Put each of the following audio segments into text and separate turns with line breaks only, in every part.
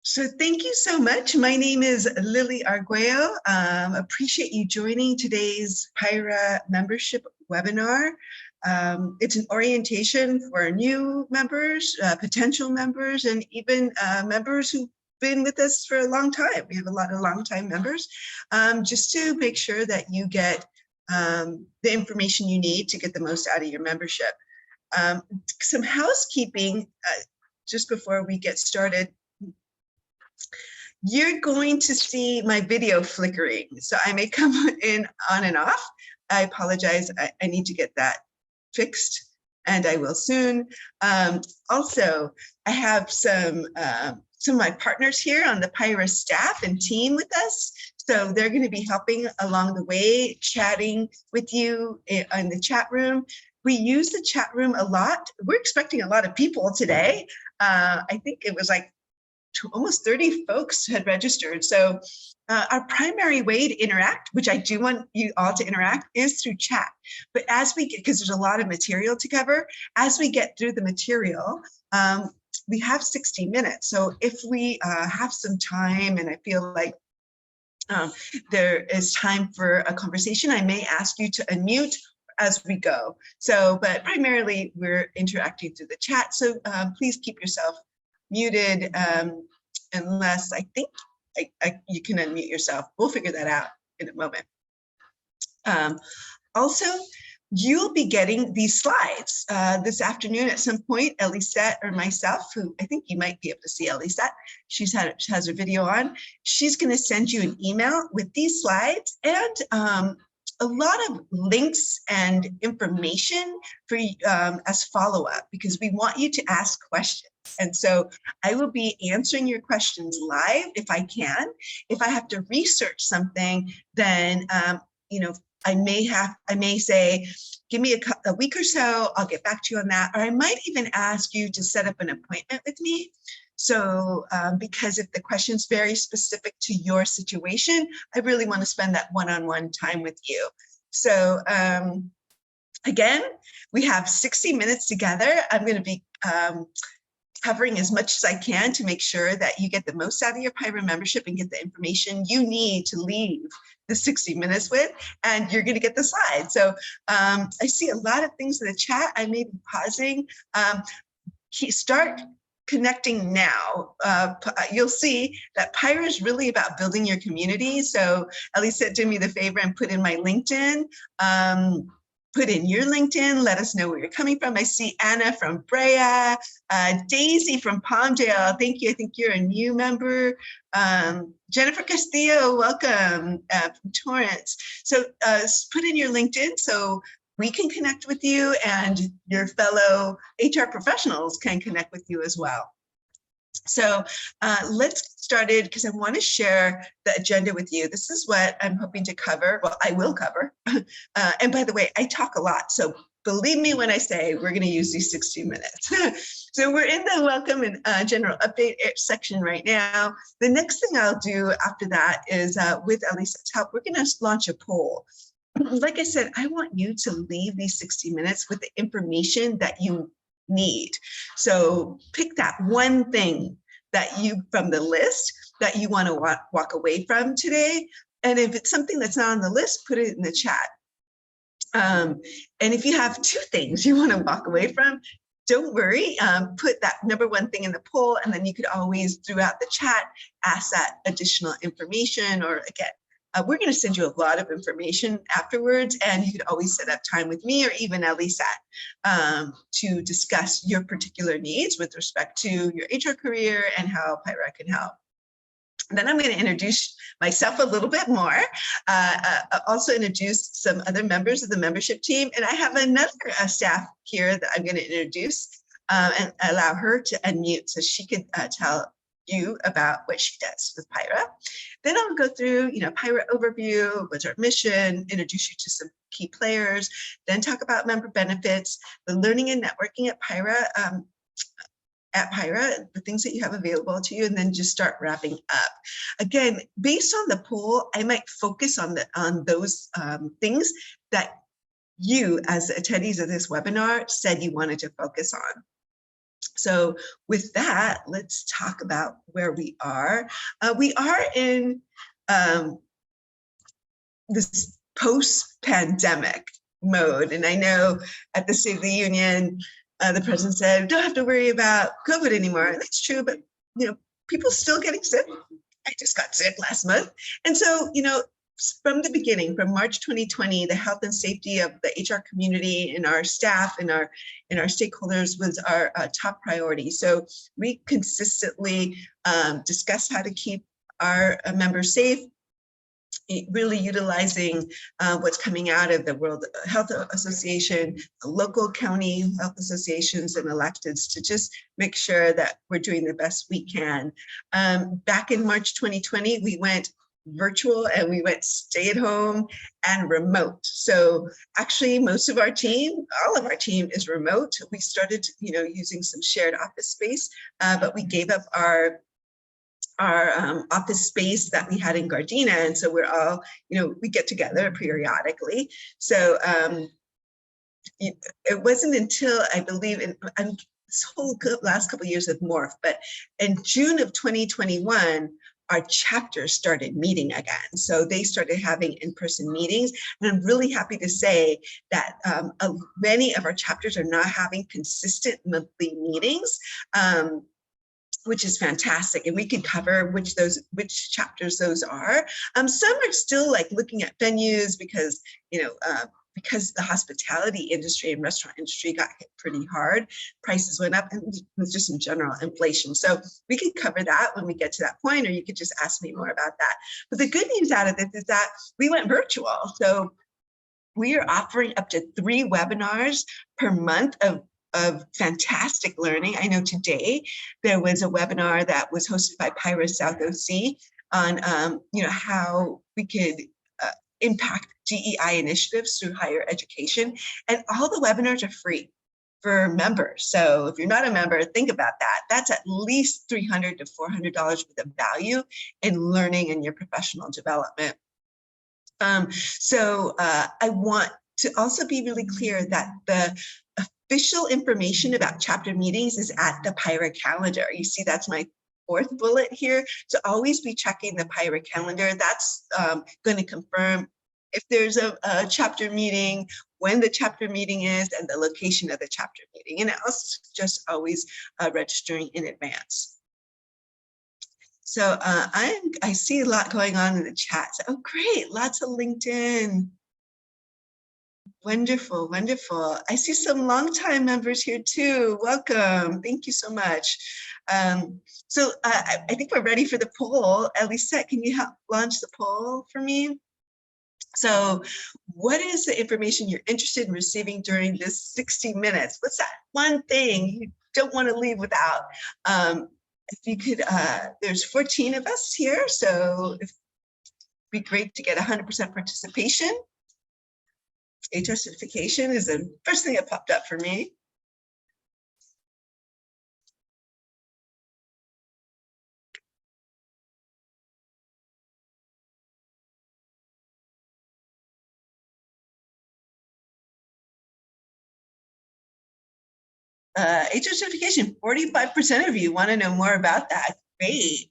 So thank you so much. My name is Lily Arguello. Appreciate you joining today's PIHRA membership webinar. It's an orientation for new members, potential members, and even members who've been with us for a long time. We have a lot of long-time members, just to make sure that you get the information you need to get the most out of your membership. Some housekeeping just before we get started. You're going to see my video flickering, so I may come in on and off. I apologize. I need to get that fixed, and I will soon. Also, I have some of my partners here on the PIHRA staff and team with us, so they're going to be helping along the way, chatting with you in the chat room. We use the chat room a lot. We're expecting a lot of people today. I think it was like almost 30 folks had registered. So our primary way to interact, which I do want you all to interact, is through chat. But as we get, because there's a lot of material to cover, as we get through the material, we have 60 minutes. So if we have some time and I feel like there is time for a conversation, I may ask you to unmute as we go. So, but primarily we're interacting through the chat. So please keep yourself muted, unless I think you can unmute yourself. We'll figure that out in a moment. Also, you'll be getting these slides this afternoon at some point. Elisette or myself, who I think you might be able to see Elisette, she has her video on. She's going to send you an email with these slides and a lot of links and information for as follow-up, because we want you to ask questions. And so I will be answering your questions live if I can. If I have to research something, then you know, I may say, give me a week or so, I'll get back to you on that. Or I might even ask you to set up an appointment with me. So because if the question's very specific to your situation, I really want to spend that one-on-one time with you. So again, we have 60 minutes together. I'm going to be covering as much as I can to make sure that you get the most out of your PIHRA membership and get the information you need to leave the 60 minutes with, and you're going to get the slides. So I see a lot of things in the chat. I may be pausing. Start connecting now. You'll see that PIHRA is really about building your community. So Elisa did me the favor and put in my LinkedIn. Put in your LinkedIn, let us know where you're coming from. I see Anna from Brea, Daisy from Palmdale, thank you, I think you're a new member. Jennifer Castillo, welcome, from Torrance. So put in your LinkedIn so we can connect with you and your fellow HR professionals can connect with you as well. So let's get started, because I want to share the agenda with you. This is what I'm hoping to cover. Well, I will cover. And by the way, I talk a lot. So believe me when I say we're going to use these 60 minutes. So we're in the welcome and general update section right now. The next thing I'll do after that is with Elisa's help, we're going to launch a poll. Like I said, I want you to leave these 60 minutes with the information that you need. So pick that one thing that you from the list that you want to walk away from today. And if it's something that's not on the list, put it in the chat. And if you have two things you want to walk away from, don't worry, put that number one thing in the poll, and then you could always, throughout the chat, ask that additional information. Or again, we're going to send you a lot of information afterwards, and you could always set up time with me or even Elisa to discuss your particular needs with respect to your HR career and how PIHRA can help. Then I'm going to introduce myself a little bit more, also introduce some other members of the membership team, and I have another staff here that I'm going to introduce and allow her to unmute so she can tell you about what she does with PIHRA. Then I'll go through, PIHRA overview, what's our mission, introduce you to some key players, then talk about member benefits, the learning and networking at PIHRA, the things that you have available to you, and then just start wrapping up. Again, based on the poll, I might focus on those things that you, as attendees of this webinar, said you wanted to focus on. So with that, let's talk about where we are. We are in this post-pandemic mode. And I know at the State of the Union, the president said, don't have to worry about COVID anymore. And that's true, but people still getting sick. I just got sick last month. And so, from the beginning, from March 2020, the health and safety of the HR community and our staff and our stakeholders was our top priority. So we consistently discussed how to keep our members safe, really utilizing what's coming out of the World Health Association, local county health associations and electeds to just make sure that we're doing the best we can. Back in March 2020, we went virtual and we went stay at home and remote. So actually most of our team, all of our team is remote. We started, using some shared office space, but we gave up our office space that we had in Gardena. And so we're all, we get together periodically. So it wasn't until I believe this whole last couple of years have morphed, but in June of 2021, our chapter started meeting again. So they started having in-person meetings. And I'm really happy to say that many of our chapters are now having consistent monthly meetings, which is fantastic. And we could cover which chapters those are. Some are still like looking at venues because, because the hospitality industry and restaurant industry got hit pretty hard, prices went up, and it was just in general inflation. So we could cover that when we get to that point, or you could just ask me more about that. But the good news out of this is that we went virtual. So we are offering up to 3 webinars per month of fantastic learning. I know today there was a webinar that was hosted by PIHRA South OC on how we could impact DEI initiatives through higher education. And all the webinars are free for members. So if you're not a member, think about that. That's at least $300 to $400 worth of value in learning and your professional development. So I want to also be really clear that the official information about chapter meetings is at the PIHRA calendar. You see, that's my 4th bullet here. So always be checking the PIHRA calendar. That's going to confirm if there's a chapter meeting, when the chapter meeting is, and the location of the chapter meeting. And also just always registering in advance. So I see a lot going on in the chat. Oh, great, lots of LinkedIn. Wonderful, wonderful. I see some longtime members here too. Welcome. Thank you so much. So I think we're ready for the poll. Elisette, can you help launch the poll for me? So what is the information you're interested in receiving during this 60 minutes? What's that one thing you don't want to leave without? If you could, there's 14 of us here, so it'd be great to get 100% participation. HR certification is the first thing that popped up for me. HR certification, 45% of you want to know more about that. Great.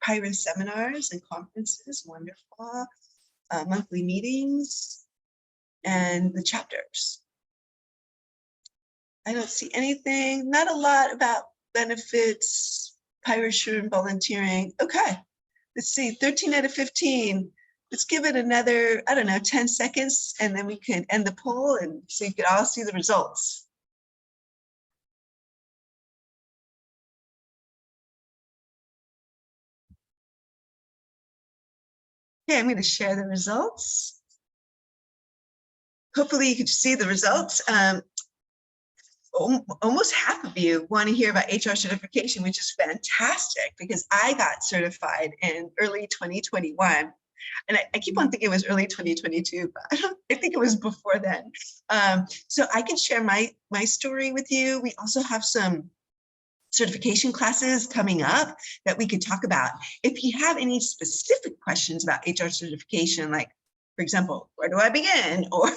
PIHRA seminars and conferences, wonderful. Monthly meetings and the chapters. I don't see anything, not a lot about benefits, PIHRA and volunteering. Okay, let's see, 13 out of 15. Let's give it another, I don't know, 10 seconds, and then we can end the poll and so you can all see the results. Okay, I'm going to share the results. Hopefully you can see the results. Almost half of you want to hear about HR certification, which is fantastic because I got certified in early 2021. And I keep on thinking it was early 2022, but I think it was before then. So I can share my story with you. We also have some certification classes coming up that we could talk about. If you have any specific questions about HR certification, like For example, where do I begin? Or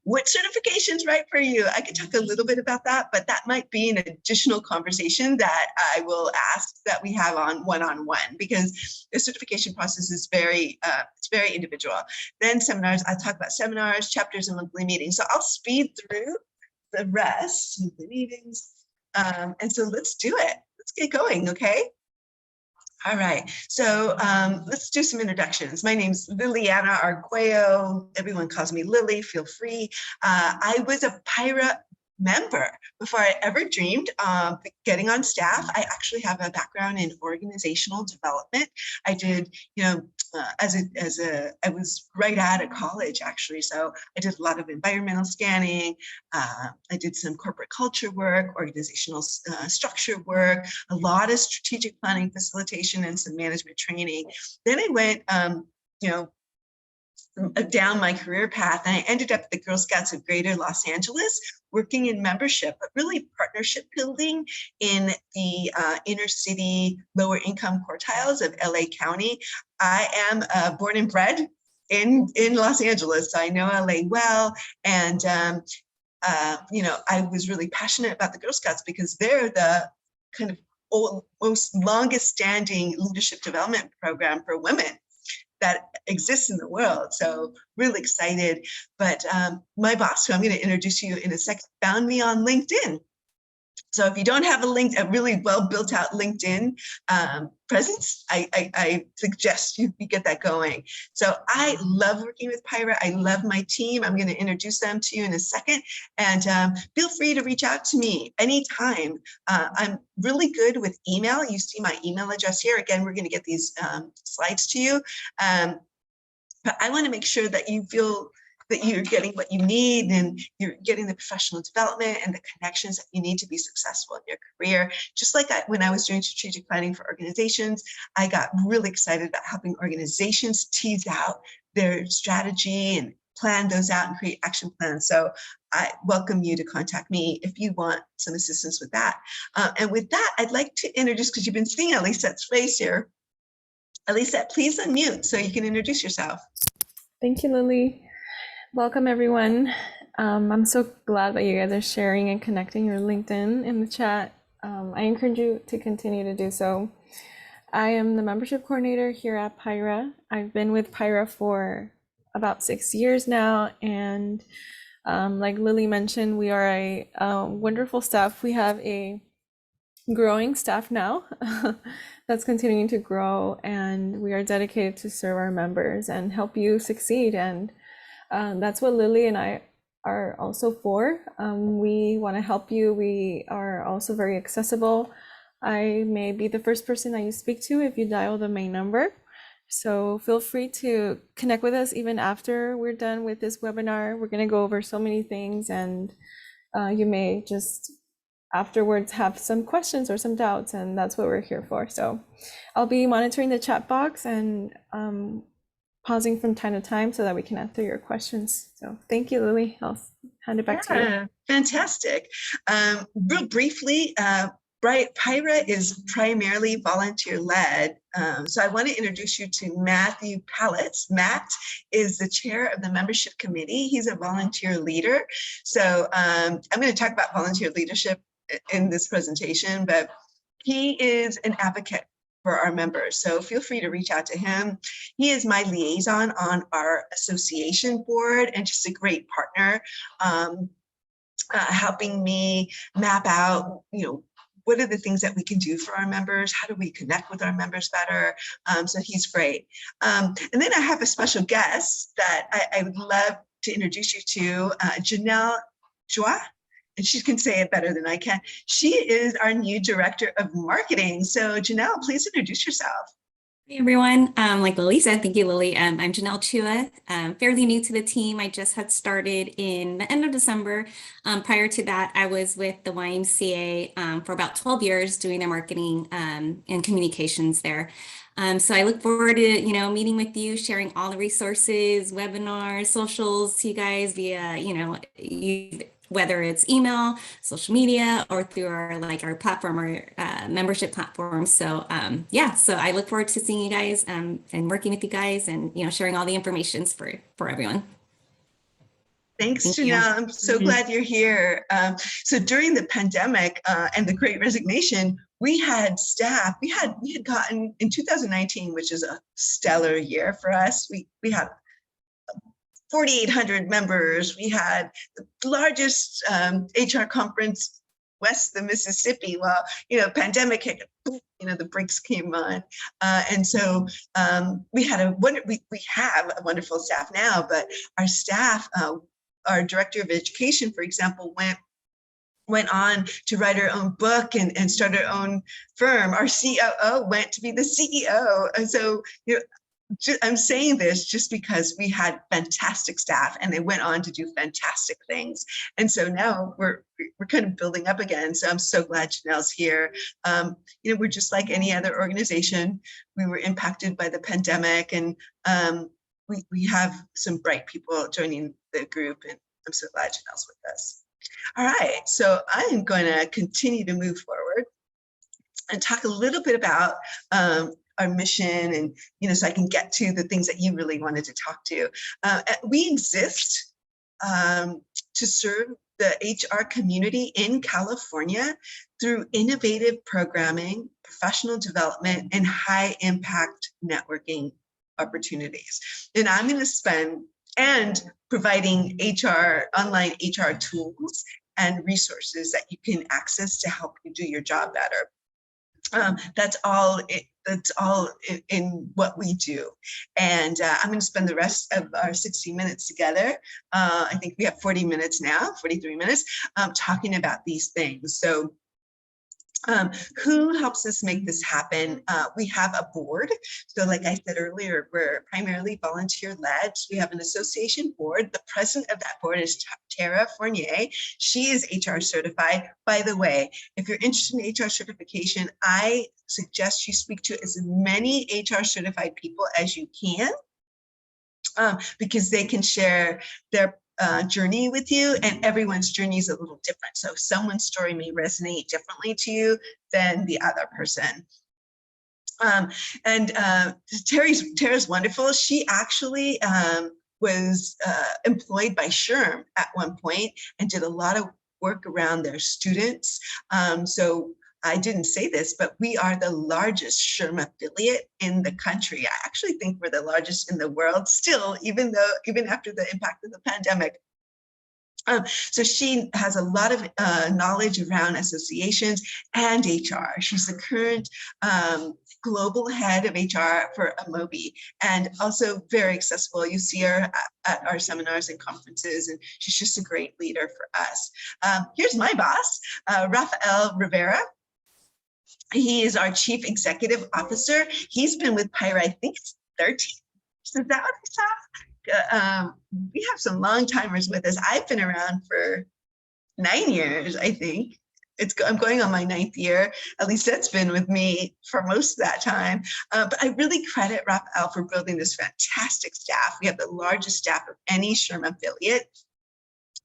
what certification's right for you? I could talk a little bit about that, but that might be an additional conversation that I will ask that we have on one-on-one, because the certification process is it's very individual. Then seminars, I talk about seminars, chapters, and monthly meetings. So I'll speed through the rest, monthly meetings. And so let's do it. Let's get going, okay? All right, so let's do some introductions. My name's Liliana Arguello. Everyone calls me Lily, feel free. I was a PIHRA member before I ever dreamed of getting on staff. I actually have a background in organizational development. I did, I was right out of college actually. So I did a lot of environmental scanning. I did some corporate culture work, organizational structure work, a lot of strategic planning facilitation, and some management training. Then I went, down my career path, and I ended up at the Girl Scouts of Greater Los Angeles, working in membership, but really partnership building in the inner city, lower income quartiles of LA County. I am born and bred in Los Angeles, so I know LA well. And, I was really passionate about the Girl Scouts because they're the kind of most longest standing leadership development program for women that exists in the world. So really excited. But my boss, who I'm going to introduce you in a second, found me on LinkedIn. So if you don't have a really well built out LinkedIn presence, I suggest you get that going. So I love working with PIHRA. I love my team. I'm going to introduce them to you in a second. And feel free to reach out to me anytime. I'm really good with email. You see my email address here. Again, we're going to get these slides to you. But I want to make sure that you feel that you're getting what you need and you're getting the professional development and the connections that you need to be successful in your career. Just like when I was doing strategic planning for organizations, I got really excited about helping organizations tease out their strategy and plan those out and create action plans. So I welcome you to contact me if you want some assistance with that. And with that, I'd like to introduce, because you've been seeing Alisette's face here. Alisette, please unmute so you can introduce yourself.
Thank you, Lily. Welcome, everyone. I'm so glad that you guys are sharing and connecting your LinkedIn in the chat. I encourage you to continue to do so. I am the membership coordinator here at PIHRA. I've been with PIHRA for about 6 years now, and like Lily mentioned, we are a wonderful staff. We have a growing staff now that's continuing to grow, and we are dedicated to serve our members and help you succeed. And that's what Lily and I are also for. We want to help you. We are also very accessible. I may be the first person that you speak to if you dial the main number. So feel free to connect with us even after we're done with this webinar. We're going to go over so many things, and you may just afterwards have some questions or some doubts, and that's what we're here for. So I'll be monitoring the chat box and pausing from time to time so that we can answer your questions. So thank you, Lily. I'll hand it back to you.
Fantastic. Real briefly, PIHRA is primarily volunteer-led. So I want to introduce you to Matthew Pallets. Matt is the chair of the membership committee. He's a volunteer leader. So I'm going to talk about volunteer leadership in this presentation, but he is an advocate for our members. So feel free to reach out to him. He is my liaison on our association board and just a great partner, helping me map out, what are the things that we can do for our members? How do we connect with our members better? So he's great. And then I have a special guest that I would love to introduce you to, Janelle Joie. And she can say it better than I can. She is our new director of marketing. So Janelle, please introduce yourself.
Hey everyone, like Lily said, thank you, Lily. I'm Janelle Chua. Fairly new to the team. I just had started in the end of December. Prior to that, I was with the YMCA for about 12 years doing their marketing and communications there. So I look forward to, meeting with you, sharing all the resources, webinars, socials to you guys via, whether it's email, social media, or through our platform or membership platform. So yeah, so I look forward to seeing you guys and working with you guys and sharing all the information for everyone.
Thanks,
Thank you.
Janelle. I'm so glad you're here. So during the pandemic and the Great Resignation, we had staff. We had gotten in 2019, which is a stellar year for us. We had 4,800 members. We had the largest HR conference west of the Mississippi. Well, pandemic hit, the brakes came on. And so we have a wonderful staff now, but our staff, our director of education, for example, went on to write her own book and start her own firm. Our COO went to be the CEO. And so, I'm saying this just because we had fantastic staff and they went on to do fantastic things. And so now we're kind of building up again. So I'm so glad Janelle's here. We're just like any other organization. We were impacted by the pandemic, and we have some bright people joining the group, and I'm so glad Janelle's with us. All right, so I am going to continue to move forward and talk a little bit about our mission, and so I can get to the things that you really wanted to talk to. We exist to serve the HR community in California through innovative programming, professional development, and high impact networking opportunities. And I'm going to and providing online HR tools and resources that you can access to help you do your job better. That's all in what we do. And I'm going to spend the rest of our 60 minutes together. I think we have 40 minutes now, 43 minutes, talking about these things. So who helps us make this happen? We have a board. So like I said earlier, we're primarily volunteer led. We have an association board. The president of that board is Tara Fournier. She is HR certified. By the way, if you're interested in HR certification, I suggest you speak to as many HR certified people as you can, because they can share their journey with you, and everyone's journey is a little different. So someone's story may resonate differently to you than the other person. Tara's wonderful. She actually was employed by SHRM at one point and did a lot of work around their students. So I didn't say this, but we are the largest SHRM affiliate in the country. I actually think we're the largest in the world still, even after the impact of the pandemic. So she has a lot of knowledge around associations and HR. She's the current global head of HR for Amobi, and also very accessible. You see her at our seminars and conferences, and she's just a great leader for us. Here's my boss, Rafael Rivera. He is our Chief Executive Officer. He's been with PIHRA, I think it's 13. Is that what I saw? We have some long timers with us. I've been around for 9 years, I think. I'm going on my 9th year. At least that's been with me for most of that time. But I really credit Rafael for building this fantastic staff. We have the largest staff of any SHRM affiliate.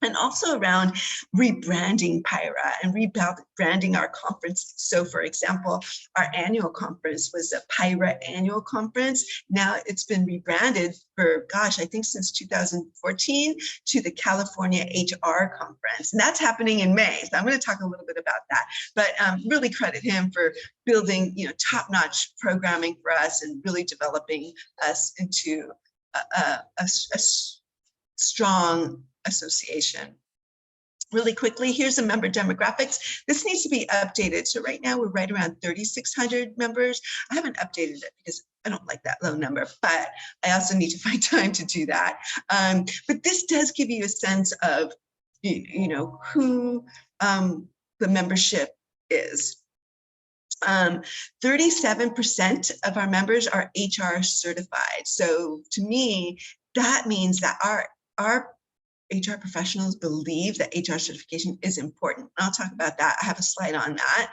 And also around rebranding PIHRA and rebranding our conferences. So for example, our annual conference was the PIHRA annual conference. Now it's been rebranded for, gosh, I think since 2014 to the California HR conference. And that's happening in May. So I'm going to talk a little bit about that, but really credit him for building, top-notch programming for us and really developing us into a strong association. Really quickly, here's the member demographics. This needs to be updated. So right now we're right around 3,600 members. I haven't updated it because I don't like that low number, but I also need to find time to do that. But this does give you a sense of, who the membership is. 37% of our members are HR certified. So to me, that means that our HR professionals believe that HR certification is important. I'll talk about that. I have a slide on that.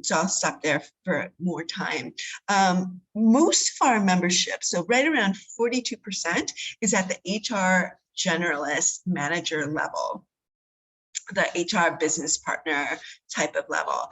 So I'll stop there for more time. Most of our membership, so right around 42%, is at the HR generalist manager level. the HR business partner type of level.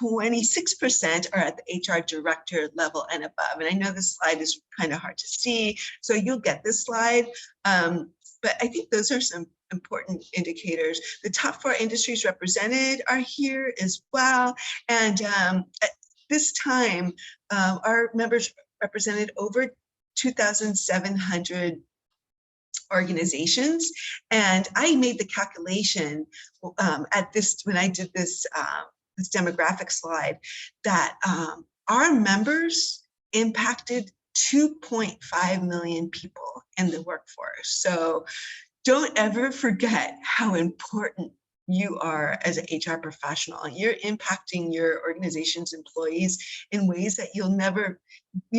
26% are at the HR director level and above. And I know this slide is kind of hard to see, so you'll get this slide. But I think those are some important indicators. The top 4 industries represented are here as well. And at this time, our members represented over 2,700 organizations. And I made the calculation when I did this, this demographic slide, that our members impacted 2.5 million people in the workforce. So don't ever forget how important you are as an HR professional. You're impacting your organization's employees in ways that you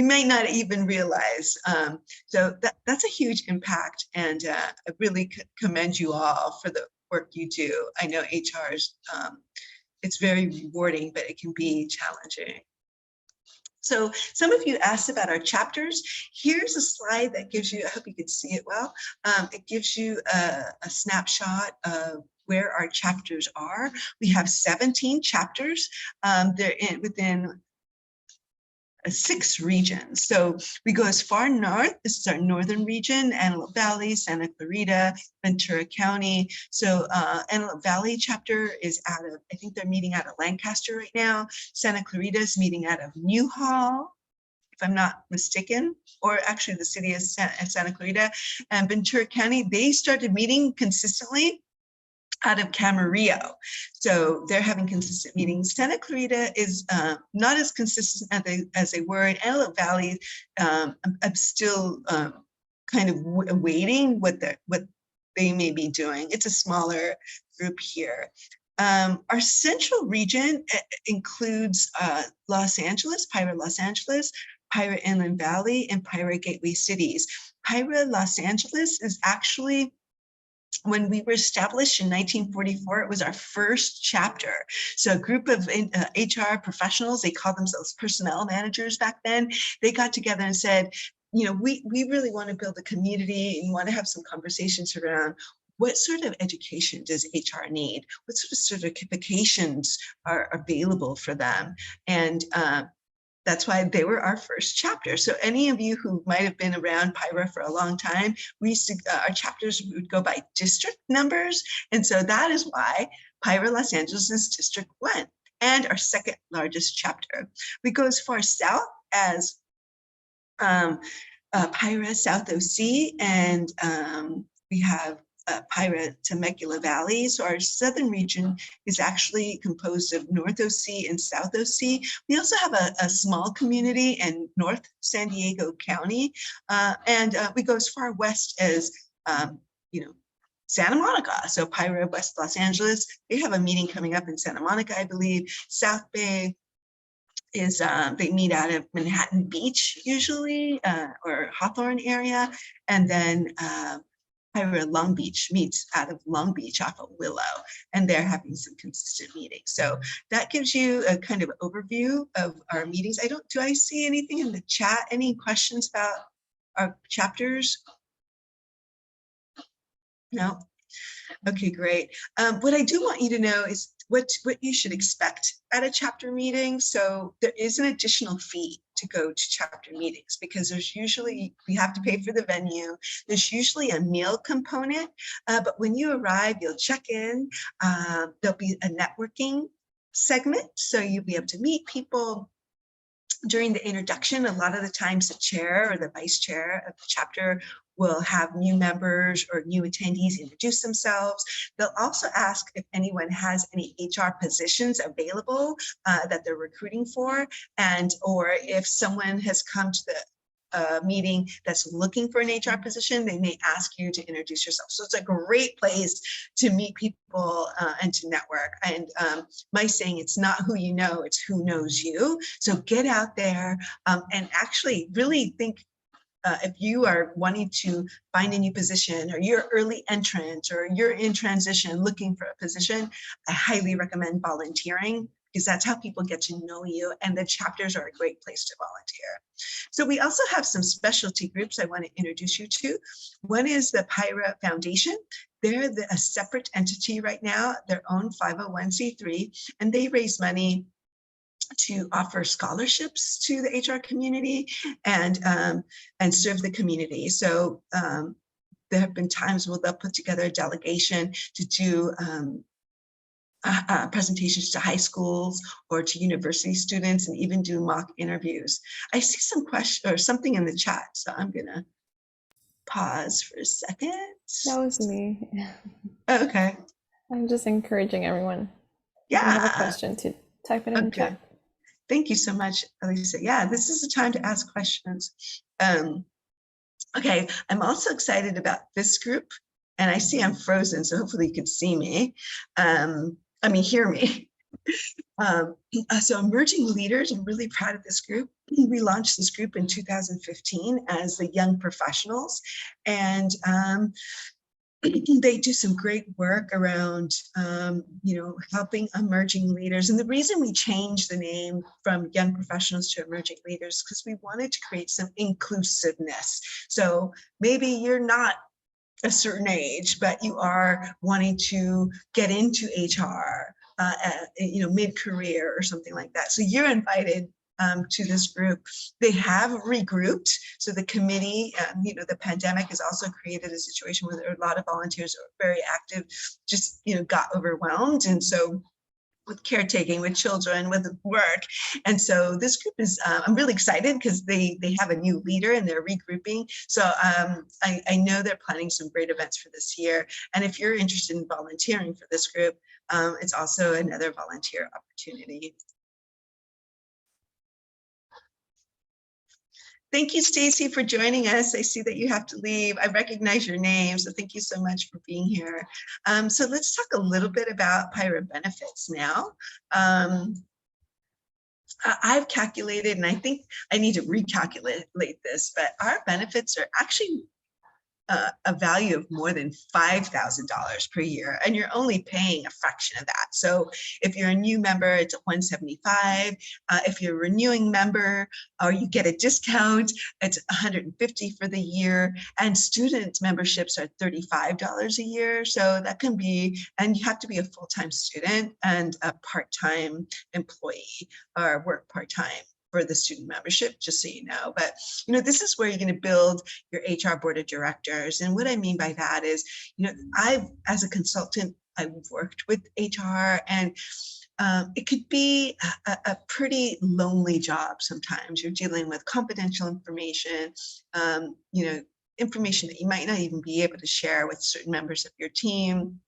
may not even realize. So that's a huge impact, and I really commend you all for the work you do. I know HR's, it's very rewarding, but it can be challenging. So some of you asked about our chapters. Here's a slide that gives you, I hope you can see it well. It gives you a snapshot of where our chapters are. We have 17 chapters. They're within 6 regions. So we go as far north. This is our northern region: Antelope Valley, Santa Clarita, Ventura County. So Antelope Valley chapter is out of, I think they're meeting out of Lancaster right now. Santa Clarita is meeting out of Newhall, if I'm not mistaken, or actually the city of Santa Clarita. And Ventura County, they started meeting consistently out of Camarillo. So they're having consistent meetings. Santa Clarita is not as consistent as they were. In Antelope Valley, I'm still kind of waiting what they may be doing. It's a smaller group here. Our central region includes Los Angeles, PIHRA Los Angeles, PIHRA Inland Valley, and PIHRA Gateway Cities. PIHRA Los Angeles is actually, when we were established in 1944, it was our first chapter. So a group of HR professionals, they called themselves personnel managers back then, they got together and said, you know, we really want to build a community and want to have some conversations around what sort of education does HR need? What sort of certifications are available for them? And that's why they were our first chapter. So any of you who might have been around PIHRA for a long time, we used to, our chapters would go by district numbers. And so that is why PIHRA Los Angeles is District 1 and our second largest chapter. We go as far south as PIHRA South OC, and we have PIHRA Temecula Valley. So our southern region is actually composed of North OC and South OC. We also have a small community in North San Diego County, and we go as far west as Santa Monica. So PIHRA West Los Angeles, they have a meeting coming up in Santa Monica, I believe. South Bay is they meet out of Manhattan Beach usually, or Hawthorne area, and then PIHRA Long Beach meets out of Long Beach off of Willow, and they're having some consistent meetings. So that gives you a kind of overview of our meetings. Do I see anything in the chat? Any questions about our chapters? No? Okay, great. What I do want you to know is what you should expect at a chapter meeting. So there is an additional fee to go to chapter meetings, because there's usually, we have to pay for the venue. There's usually a meal component, but when you arrive, you'll check in. There'll be a networking segment, so you'll be able to meet people. During the introduction, a lot of the times the chair or the vice chair of the chapter will have new members or new attendees introduce themselves. They'll also ask if anyone has any HR positions available that they're recruiting for, or if someone has come to the meeting that's looking for an HR position, they may ask you to introduce yourself. So it's a great place to meet people and to network. And my saying, it's not who you know, it's who knows you. So get out there and actually really think, if you are wanting to find a new position, or you're early entrant, or you're in transition looking for a position, I highly recommend volunteering, because that's how people get to know you, and the chapters are a great place to volunteer. So we also have some specialty groups I want to introduce you to. One is the PIHRA Foundation. They're a separate entity right now, their own 501c3, and they raise money to offer scholarships to the HR community and serve the community. So there have been times where they'll put together a delegation to do presentations to high schools or to university students, and even do mock interviews. I see some question or something in the chat, so I'm gonna pause for a second.
That was me.
Okay.
I'm just encouraging everyone.
Yeah.
If you have a question, to type it in the chat.
Thank you so much, Elisa. Yeah, this is the time to ask questions. Okay, I'm also excited about this group, and I see I'm frozen, so hopefully you can see me. Hear me. So Emerging Leaders, I'm really proud of this group. We launched this group in 2015 as the Young Professionals, and they do some great work around, helping emerging leaders. And the reason we changed the name from Young Professionals to Emerging Leaders, because we wanted to create some inclusiveness. So maybe you're not a certain age, but you are wanting to get into HR, mid-career or something like that. So you're invited to this group. They have regrouped. So the committee, the pandemic has also created a situation where there are a lot of volunteers who are very active, just, got overwhelmed. And so with caretaking, with children, with work. And so this group is, I'm really excited because they have a new leader and they're regrouping. So I know they're planning some great events for this year. And if you're interested in volunteering for this group, it's also another volunteer opportunity. Thank you, Stacy, for joining us. I see that you have to leave. I recognize your name, so thank you so much for being here. So let's talk a little bit about PIHRA benefits now. I've calculated, and I think I need to recalculate this, but our benefits are actually a value of more than $5,000 per year, and you're only paying a fraction of that. So if you're a new member, it's $175. If you're a renewing member, or you get a discount, it's $150 for the year. And student memberships are $35 a year. So that can be, and you have to be a full-time student and a part-time employee or work part-time for the student membership, just so you know. But this is where you're going to build your HR board of directors. And what I mean by that is, as a consultant, I've worked with HR, and it could be a pretty lonely job sometimes. You're dealing with confidential information, information that you might not even be able to share with certain members of your team.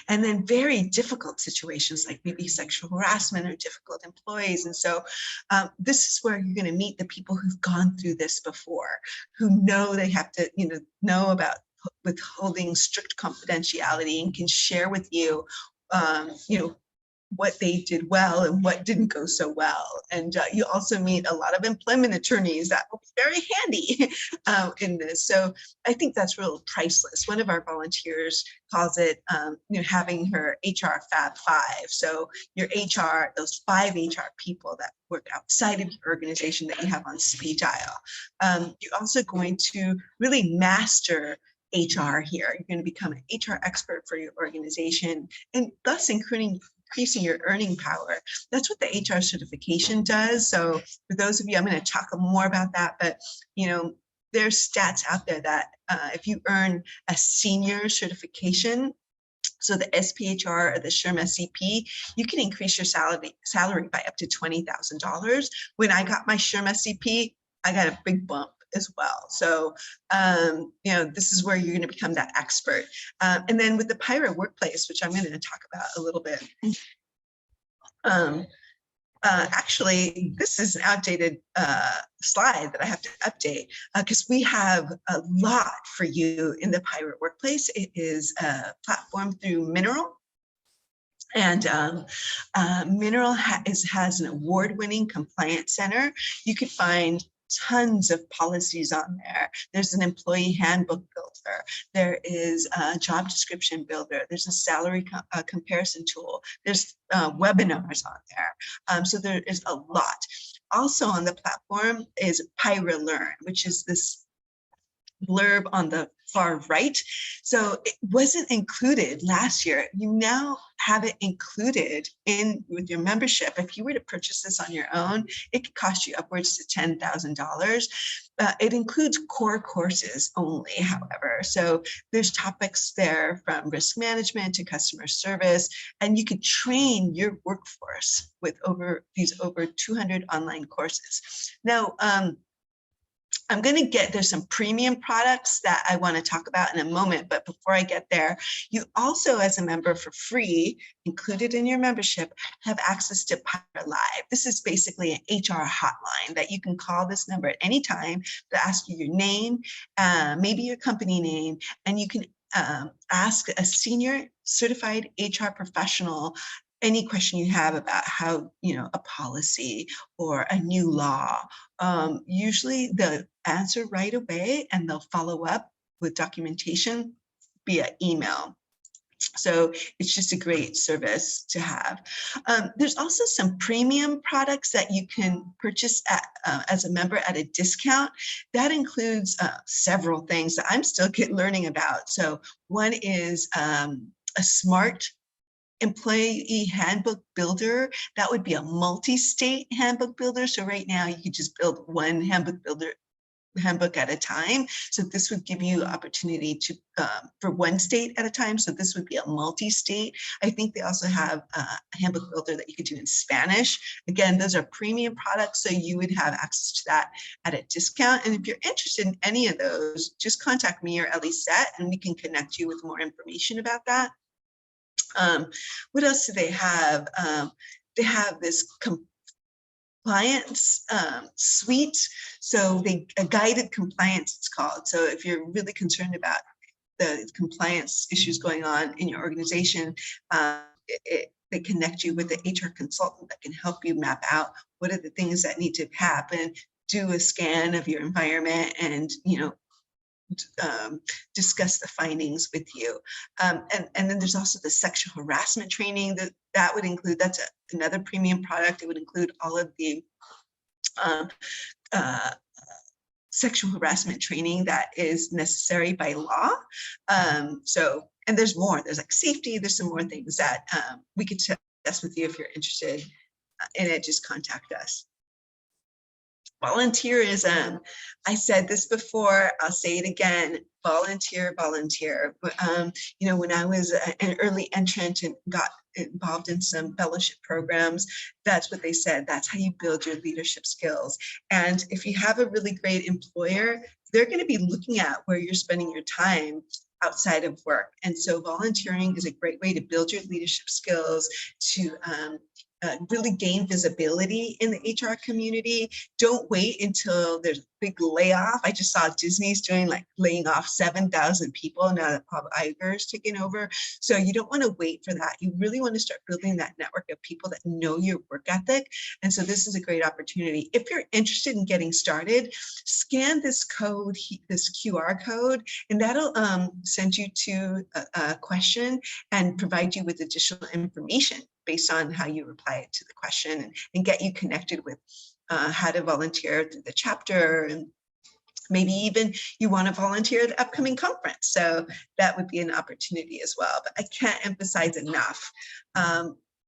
And then very difficult situations like maybe sexual harassment or difficult employees. And so this is where you're going to meet the people who've gone through this before, who know they have to, know about withholding strict confidentiality and can share with you, what they did well and what didn't go so well. And you also meet a lot of employment attorneys that will be very handy in this. So I think that's real priceless. One of our volunteers calls it, having her HR Fab Five. So your HR, those 5 HR people that work outside of your organization that you have on speed dial. You're also going to really master HR here. You're going to become an HR expert for your organization, and thus increasing your earning power. That's what the HR certification does. So for those of you, I'm going to talk more about that, but there's stats out there that if you earn a senior certification, so the SPHR or the SHRM SCP, you can increase your salary by up to $20,000. When I got my SHRM SCP, I got a big bump as well. So, this is where you're going to become that expert. And then with the PIHRA workplace, which I'm going to talk about a little bit. Actually, this is an outdated slide that I have to update because we have a lot for you in the PIHRA workplace. It is a platform through Mineral. And Mineral has an award-winning compliance center. You could find tons of policies on there. There's an employee handbook builder. There is a job description builder. There's a salary comparison tool. There's webinars on there. So there is a lot. Also on the platform is PIHRA Learn, which is this blurb on the far right. So it wasn't included last year. You now have it included in with your membership. If you were to purchase this on your own, it could cost you upwards to $10,000. It includes core courses only, however. So there's topics there from risk management to customer service, and you could train your workforce with over 200 online courses. Now, I'm going to there's some premium products that I want to talk about in a moment, but before I get there, you also, as a member for free, included in your membership, have access to PIHRA Live. This is basically an HR hotline that you can call this number at any time to ask you your name, maybe your company name, and you can ask a senior certified HR professional any question you have about how, a policy or a new law. Usually they'll answer right away and they'll follow up with documentation via email. So it's just a great service to have. There's also some premium products that you can purchase as a member at a discount. That includes several things that I'm still learning about. So one is a smart employee handbook builder. That would be a multi-state handbook builder. So right now you could just build one handbook at a time. So this would give you opportunity to for one state at a time. So this would be a multi-state. I think they also have a handbook builder that you could do in Spanish. Again, those are premium products, so you would have access to that at a discount. And if you're interested in any of those, just contact me or Elisette and we can connect you with more information about that. What else do they have? They have this compliance suite. So a guided compliance, it's called. So if you're really concerned about the compliance issues going on in your organization, they connect you with an HR consultant that can help you map out what are the things that need to happen, do a scan of your environment, and discuss the findings with you. And then there's also the sexual harassment training that would include, that's another premium product. It would include all of the sexual harassment training that is necessary by law. And there's more, there's like safety, there's some more things that we could discuss with you if you're interested in it, just contact us. Volunteerism. I said this before, I'll say it again, volunteer. When I was an early entrant and got involved in some fellowship programs, that's what they said. That's how you build your leadership skills. And if you have a really great employer, they're going to be looking at where you're spending your time outside of work. And so volunteering is a great way to build your leadership skills, to really gain visibility in the HR community. Don't wait until there's a big layoff. I just saw Disney's laying off 7,000 people now that Bob Iger's taken over. So you don't want to wait for that. You really want to start building that network of people that know your work ethic. And so this is a great opportunity. If you're interested in getting started, scan this code, this QR code, and that'll send you to a question and provide you with additional information based on how you reply it to the question, and get you connected with how to volunteer through the chapter, and maybe even you want to volunteer at the upcoming conference. So that would be an opportunity as well. But I can't emphasize enough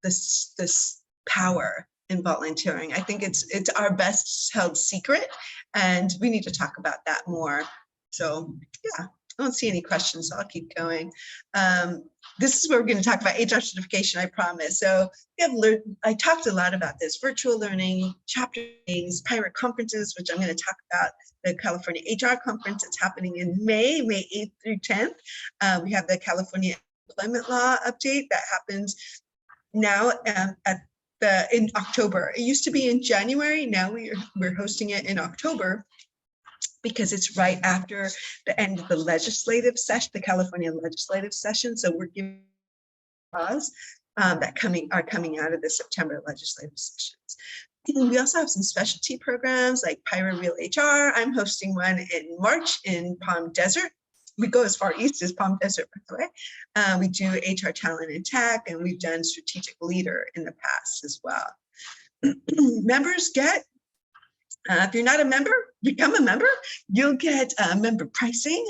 this power in volunteering. I think it's our best held secret, and we need to talk about that more. So yeah, I don't see any questions, so I'll keep going. This is where we're going to talk about HR certification, I promise. So I talked a lot about this: virtual learning, chapter meetings, PIHRA conferences, which I'm going to talk about. The California HR conference that's happening in May 8th through 10th. We have the California employment law update that happens now in October. It used to be in January. Now we're hosting it in October, because it's right after the end of the legislative session, the California legislative session. So we're giving laws that are coming out of the September legislative sessions. We also have some specialty programs like PIHRA Real HR. I'm hosting one in March in Palm Desert. We go as far east as Palm Desert, by the way. We do HR talent and tech, and we've done strategic leader in the past as well. Members get, if you're not a member, become a member. You'll get member pricing.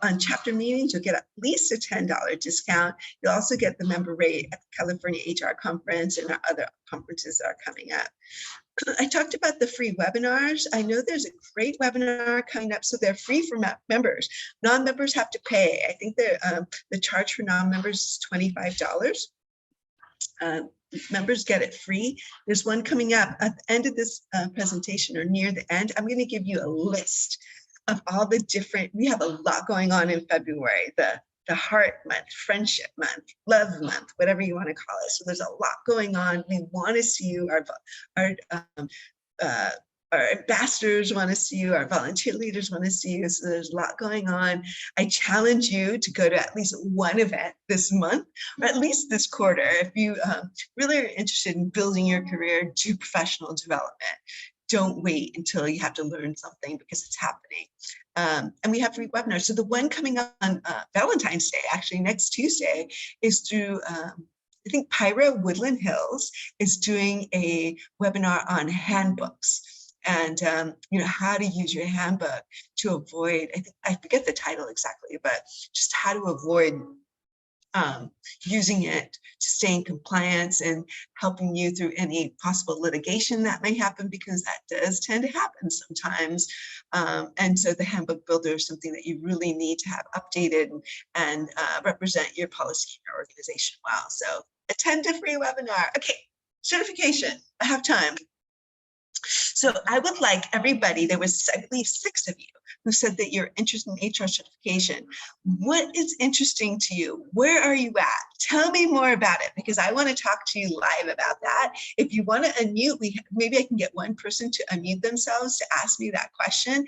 On chapter meetings, you'll get at least a $10 discount. You'll also get the member rate at the California HR conference and our other conferences that are coming up. I talked about the free webinars. I know there's a great webinar coming up, so they're free for members. Non-members have to pay. I think the charge for non-members is $25. Members get it free. There's one coming up at the end of this presentation or near the end. I'm going to give you a list of all the different, we have a lot going on in February, the heart month, friendship month, love month, whatever you want to call it. So there's a lot going on. We want to see you, our ambassadors want to see you, our volunteer leaders want to see you. So there's a lot going on. I challenge you to go to at least one event this month, or at least this quarter. If you really are interested in building your career, do professional development. Don't wait until you have to learn something, because it's happening. And we have free webinars. So the one coming up on Valentine's Day, actually next Tuesday, is through, I think PIHRA Woodland Hills is doing a webinar on handbooks and how to use your handbook to avoid, I forget the title exactly, but just how to avoid using it to stay in compliance and helping you through any possible litigation that may happen, because that does tend to happen sometimes. And so the handbook builder is something that you really need to have updated and represent your policy in your organization well. So attend a free webinar. Okay, certification. I have time. So I would like everybody, there was, I believe, 6 of you who said that you're interested in HR certification. What is interesting to you? Where are you at? Tell me more about it, because I want to talk to you live about that. If you want to unmute, maybe I can get one person to unmute themselves to ask me that question,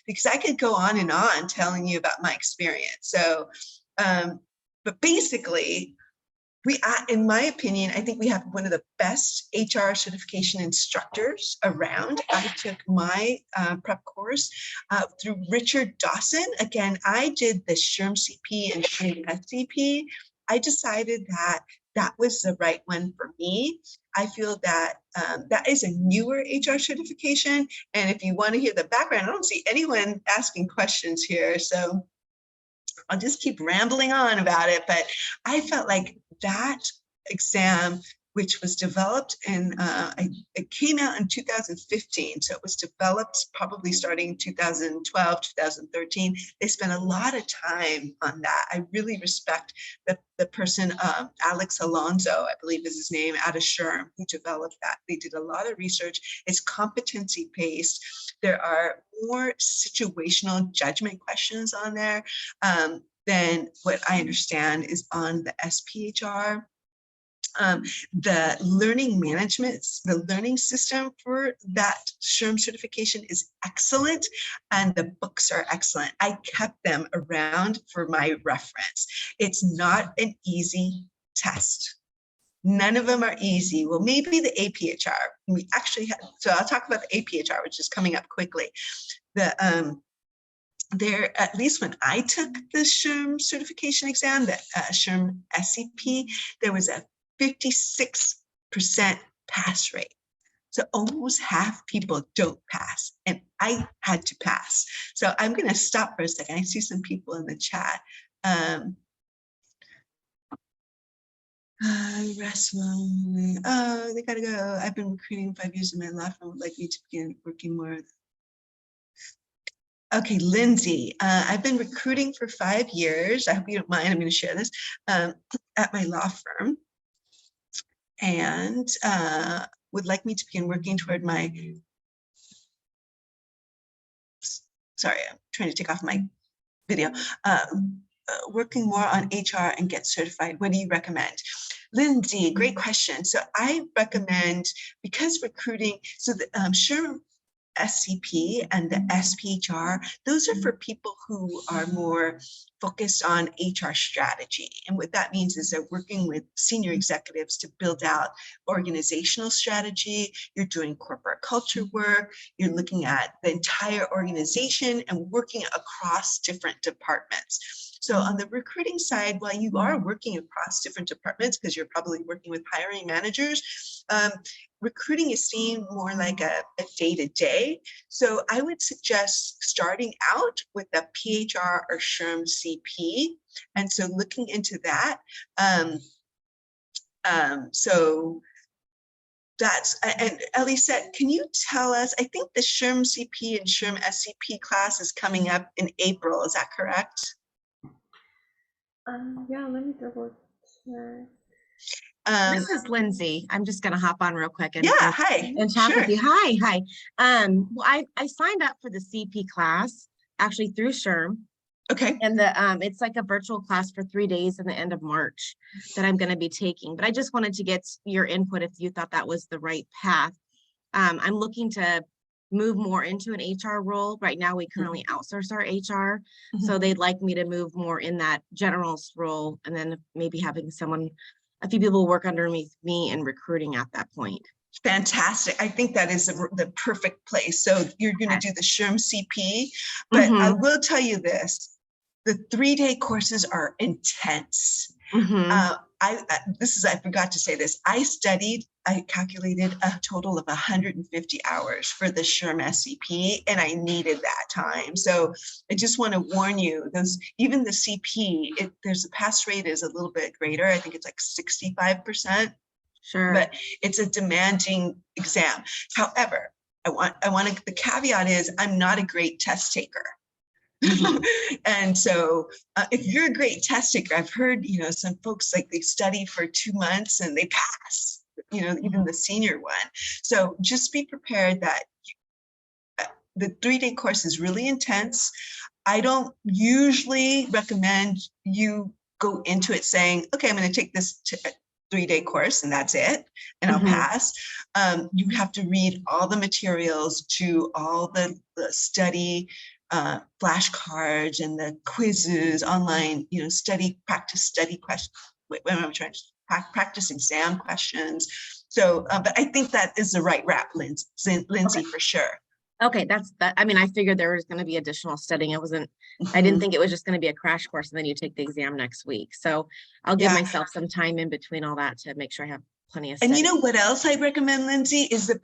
because I could go on and on telling you about my experience. So, but basically, in my opinion, I think we have one of the best HR certification instructors around. I took my prep course through Richard Dawson. Again, I did the SHRM CP and SHRM SCP. I decided that that was the right one for me. I feel that that is a newer HR certification. And if you want to hear the background, I don't see anyone asking questions here. So I'll just keep rambling on about it, but I felt like that exam, which was developed in, it came out in 2015. So it was developed probably starting in 2012, 2013. They spent a lot of time on that. I really respect the person, Alex Alonso, I believe is his name, out of SHRM, who developed that. They did a lot of research. It's competency-based. There are more situational judgment questions on there than what I understand is on the SPHR. The learning management, the learning system for that SHRM certification is excellent, and the books are excellent. I kept them around for my reference. It's not an easy test. None of them are easy. Well, maybe the APHR. We actually have, so I'll talk about the APHR, which is coming up quickly. There, at least when I took the SHRM certification exam, the SHRM SCP, there was a 56% pass rate. So almost half people don't pass, and I had to pass. So I'm going to stop for a second. I see some people in the chat. Oh, they gotta go. I've been recruiting 5 years in my life and would like me to begin working more. Okay, Lindsay, I've been recruiting for 5 years. I hope you don't mind, I'm going to share this at my law firm, and would like me to begin working toward my, sorry, I'm trying to take off my video, working more on HR and get certified. What do you recommend? Lindsay, great question. So I recommend, because recruiting, so the SHRM SCP and the SPHR, those are for people who are more focused on HR strategy. And what that means is they're working with senior executives to build out organizational strategy. You're doing corporate culture work. You're looking at the entire organization and working across different departments. So on the recruiting side, while you are working across different departments, because you're probably working with hiring managers, recruiting is seen more like a day-to-day. So I would suggest starting out with a PHR or SHRM CP. And so looking into that. So that's, and Elisette, can you tell us, I think the SHRM CP and SHRM SCP class is coming up in April, is that correct?
Yeah, let me double check.
This is Lindsay. I'm just going to hop on real quick and,
hi.
and chat
Sure.
with you. Hi. Well, I signed up for the CP class actually through SHRM.
Okay.
And it's like a virtual class for 3 days in the end of March that I'm going to be taking. But I just wanted to get your input if you thought that was the right path. I'm looking to move more into an HR role. Right now, we currently outsource our HR. So they'd like me to move more in that generalist role and then maybe having a few people work underneath me in recruiting at that point.
Fantastic. I think that is the perfect place. So you're going to do the SHRM CP, but I will tell you this, the 3-day courses are intense. I forgot to say this. I calculated a total of 150 hours for the SHRM SCP, and I needed that time. So I just want to warn you, even the CP, there's a pass rate is a little bit greater. I think it's like 65%.
Sure.
But it's a demanding exam. However, the caveat is I'm not a great test taker. And so if you're a great test taker, I've heard, some folks like they study for 2 months and they pass, even the senior one. So just be prepared that the 3-day course is really intense. I don't usually recommend you go into it saying, okay, I'm going to take this 3-day course and that's it, and I'll pass. You have to read all the materials, do all the study flashcards and the quizzes online, practice questions. Practice exam questions. So, but I think that is the right route, Lindsay, for sure.
Okay, that's that. I mean, I figured there was going to be additional studying. I didn't think it was just going to be a crash course and then you take the exam next week. So I'll give myself some time in between all that to make sure I have plenty of study.
And you know what else I recommend, Lindsay, is the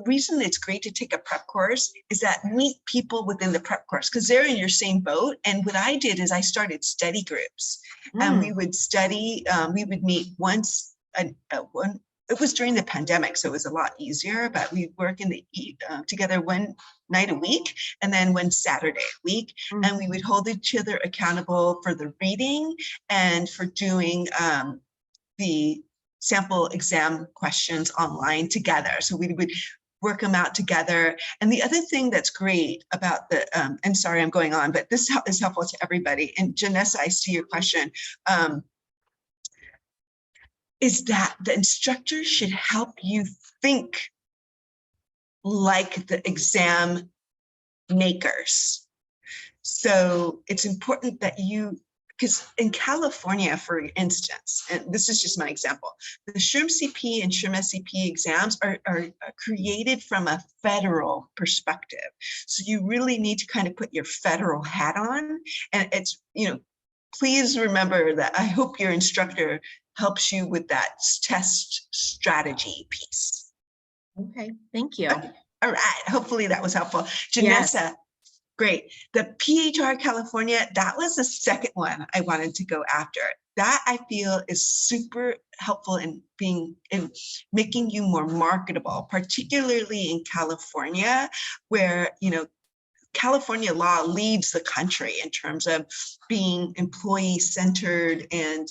reason it's great to take a prep course is that meet people within the prep course because they're in your same boat. And what I did is I started study groups and we would study, we would meet once, it was during the pandemic, so it was a lot easier, but we work together one night a week and then one Saturday a week. And we would hold each other accountable for the reading and for doing the sample exam questions online together. So we would work them out together. And the other thing that's great about and sorry, I'm going on, but this is helpful to everybody. And Janessa, I see your question. Is that the instructor should help you think like the exam makers. So it's important that because in California, for instance, and this is just my example, the SHRM CP and SHRM SCP exams are created from a federal perspective. So you really need to kind of put your federal hat on. And it's, please remember that I hope your instructor helps you with that test strategy piece.
Okay, thank you.
All right, hopefully that was helpful. Janessa, yes. Great. The PHR California, that was the second one I wanted to go after. That I feel is super helpful in making you more marketable, particularly in California, where, California law leads the country in terms of being employee-centered and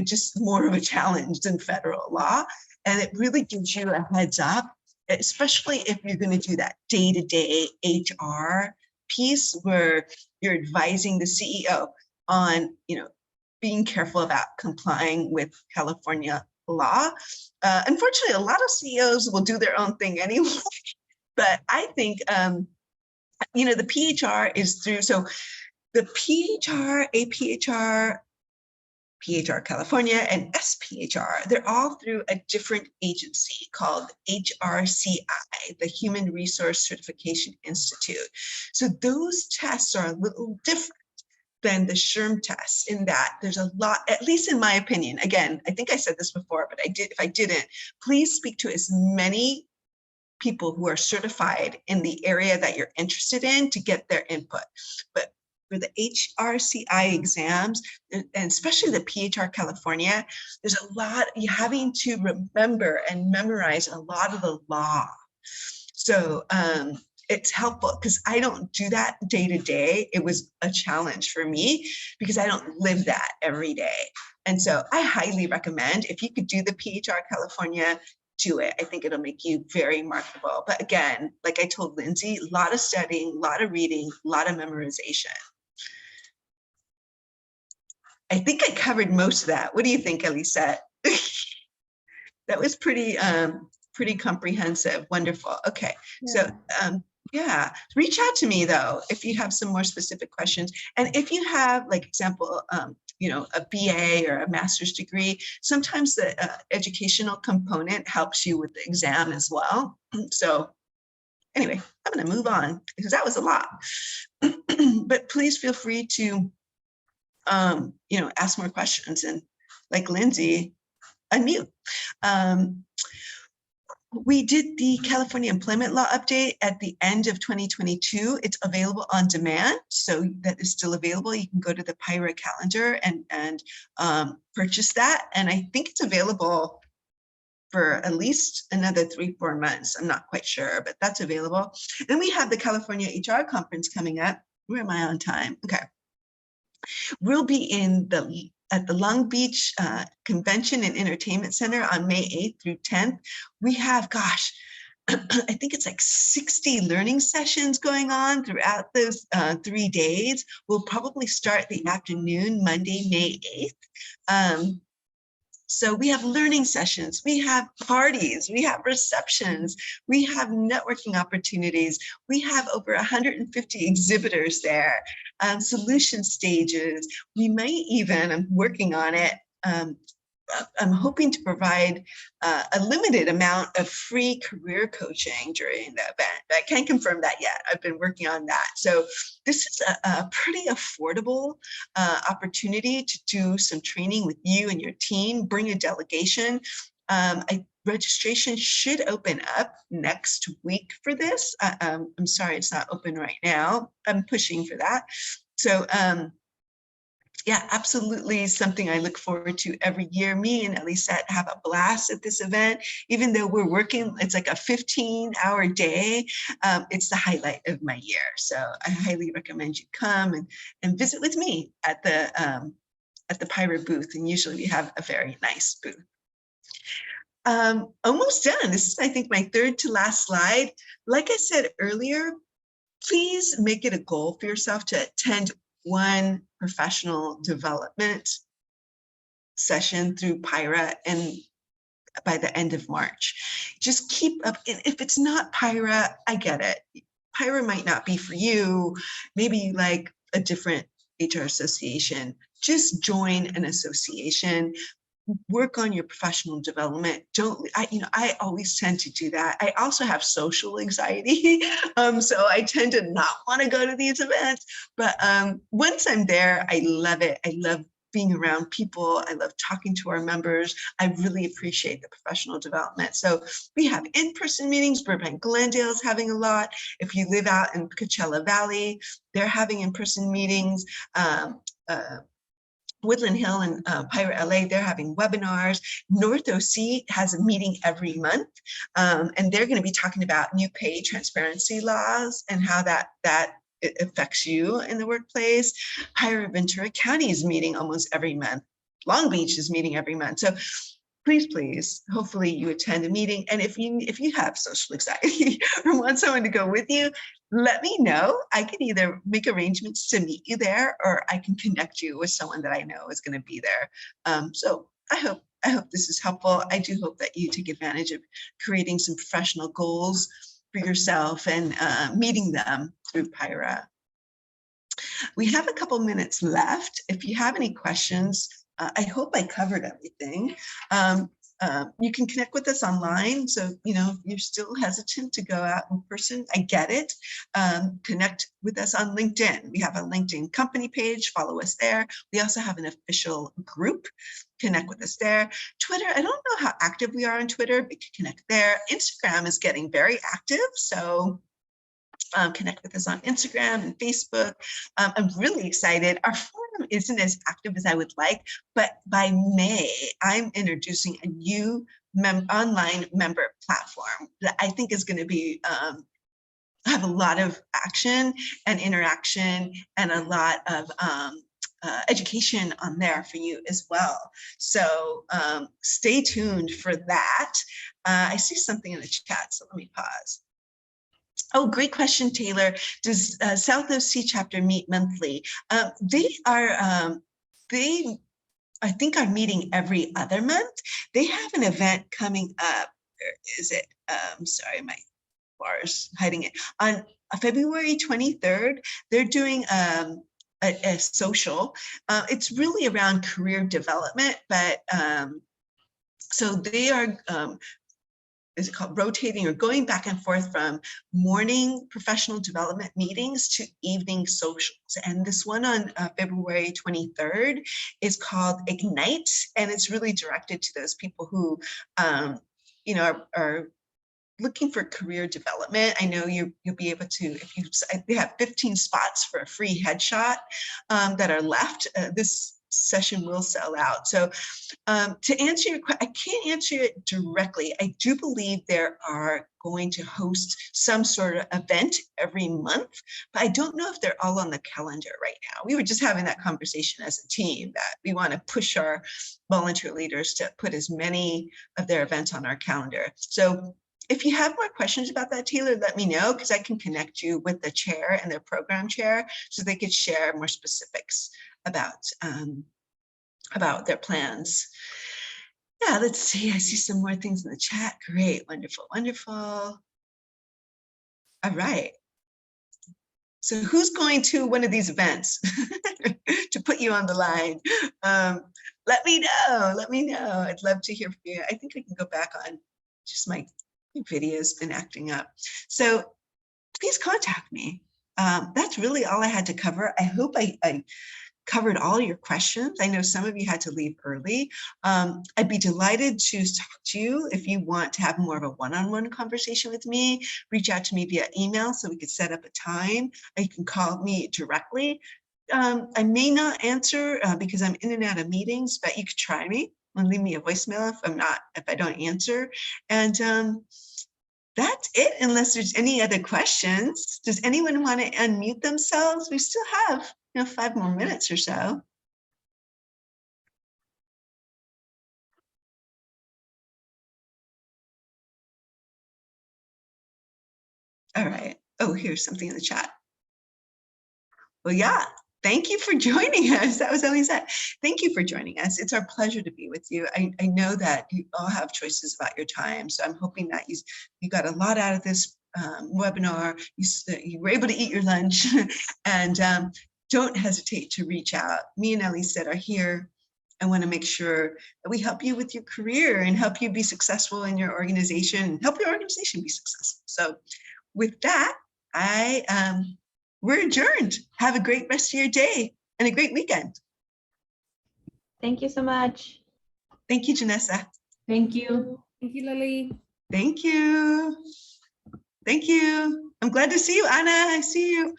just more of a challenge than federal law. And it really gives you a heads up, especially if you're going to do that day-to-day HR piece where you're advising the CEO on, being careful about complying with California law. Unfortunately, a lot of CEOs will do their own thing anyway. But I think, you know, the PHR is through, so the PHR, APHR, PHR California, and SPHR, they're all through a different agency called HRCI, the Human Resource Certification Institute. So those tests are a little different than the SHRM tests in that there's a lot, at least in my opinion. Again, I think I said this before, but if I didn't, please speak to as many people who are certified in the area that you're interested in to get their input. But for the HRCI exams, and especially the PHR California, there's a lot, you're having to remember and memorize a lot of the law. So it's helpful because I don't do that day to day. It was a challenge for me because I don't live that every day. And so I highly recommend, if you could do the PHR California, do it. I think it'll make you very marketable. But again, like I told Lindsay, a lot of studying, a lot of reading, a lot of memorization. I think I covered most of that. What do you think, Elisette? That was pretty comprehensive. Wonderful. Okay.
Yeah.
So yeah, reach out to me though, if you have some more specific questions. And if you have, like example, you know, a BA or a master's degree, sometimes the educational component helps you with the exam as well. So anyway, I'm going to move on because that was a lot. But please feel free to, you know, ask more questions, and like Lindsay, unmute. We did the California employment law update at the end of 2022. It's available on demand, so that is still available. You can go to the PIHRA calendar and purchase that. And I think it's available for at least another 3-4 months. I'm not quite sure, but that's available. Then we have the California HR conference coming up. Where am I on time? Okay. We'll be at the Long Beach Convention and Entertainment Center on May 8th through 10th. We have, gosh, I think it's like 60 learning sessions going on throughout those 3 days. We'll probably start the afternoon, Monday, May 8th. So we have learning sessions, we have parties, we have receptions, we have networking opportunities. We have over 150 exhibitors there, solution stages. We may even, I'm working on it, I'm hoping to provide a limited amount of free career coaching during the event. I can't confirm that yet. I've been working on that. So this is a pretty affordable opportunity to do some training with you and your team, bring a delegation. Registration should open up next week for this. I'm sorry, it's not open right now. I'm pushing for that. So yeah, absolutely something I look forward to every year. Me and Elisette have a blast at this event. Even though we're working, it's like a 15-hour day. It's the highlight of my year. So I highly recommend you come and visit with me at the PIHRA booth. And usually we have a very nice booth. Almost done. This is, I think, my third to last slide. Like I said earlier, please make it a goal for yourself to attend one professional development session through PIHRA and by the end of March. Just keep up. And if it's not PIHRA, I get it. PIHRA might not be for you. Maybe you like a different HR association. Just join an association. Work on your professional development. I always tend to do that. I also have social anxiety. So I tend to not want to go to these events, but once I'm there, I love it. I love being around people. I love talking to our members. I really appreciate the professional development. So we have in-person meetings. Burbank Glendale is having a lot. If you live out in Coachella Valley, they're having in-person meetings. Woodland Hill and PIHRA LA, they're having webinars. North OC has a meeting every month, and they're going to be talking about new pay transparency laws and how that it affects you in the workplace. PIHRA Ventura County is meeting almost every month. Long Beach is meeting every month. So please, hopefully you attend a meeting. And if you have social anxiety or want someone to go with you, let me know. I can either make arrangements to meet you there, or I can connect you with someone that I know is going to be there. So I hope this is helpful. I do hope that you take advantage of creating some professional goals for yourself and meeting them through PIHRA. We have a couple minutes left. If you have any questions, I hope I covered everything. You can connect with us online. So, you know, if you're still hesitant to go out in person, I get it. Connect with us on LinkedIn. We have a LinkedIn company page, follow us there. We also have an official group. Connect with us there. Twitter, I don't know how active we are on Twitter, but you can connect there. Instagram is getting very active. So connect with us on Instagram and Facebook. I'm really excited. Our forum isn't as active as I would like, but by May, I'm introducing a new online member platform that I think is going to be have a lot of action and interaction and a lot of education on there for you as well. So stay tuned for that. I see something in the chat, so let me pause. Oh, great question, Taylor. Does South OC chapter meet monthly? They are, I think are meeting every other month. They have an event coming up. Where is it? Sorry, my bar is hiding it. On February 23rd, they're doing a social. It's really around career development, but so they are is it called rotating or going back and forth from morning professional development meetings to evening socials. And this one on February 23rd is called Ignite. And it's really directed to those people who, you know, are looking for career development. I know you'll be able to, if you, they have 15 spots for a free headshot that are left. This session will sell out. So to answer your question, I can't answer it directly. I do believe they are going to host some sort of event every month, but I don't know if they're all on the calendar right now. We were just having that conversation as a team that we want to push our volunteer leaders to put as many of their events on our calendar. So if you have more questions about that, Taylor, let me know, because I can connect you with the chair and their program chair so they could share more specifics about their plans. Yeah, let's see. I see some more things in the chat. Great, wonderful, wonderful. All right. So who's going to one of these events to put you on the line? Let me know. Let me know. I'd love to hear from you. I think I can go back on just my video's been acting up. So please contact me. That's really all I had to cover. I hope I covered all your questions. I know some of you had to leave early. I'd be delighted to talk to you if you want to have more of a one-on-one conversation with me. Reach out to me via email so we could set up a time. Or you can call me directly. I may not answer because I'm in and out of meetings, but you could try me and leave me a voicemail if I don't answer. And that's it, unless there's any other questions. Does anyone want to unmute themselves? We still have 5 more minutes or so. All right. Oh, here's something in the chat. Well, yeah. Thank you for joining us. That was Elisa. Thank you for joining us. It's our pleasure to be with you. I know that you all have choices about your time, so I'm hoping that you got a lot out of this webinar. You were able to eat your lunch, and don't hesitate to reach out. Me and Elisa are here. I want to make sure that we help you with your career and help you be successful in your organization, and help your organization be successful. So with that, we're adjourned. Have a great rest of your day and a great weekend.
Thank you so much.
Thank you, Janessa.
Thank you.
Thank you, Lily.
Thank you. Thank you. I'm glad to see you, Anna. I see you.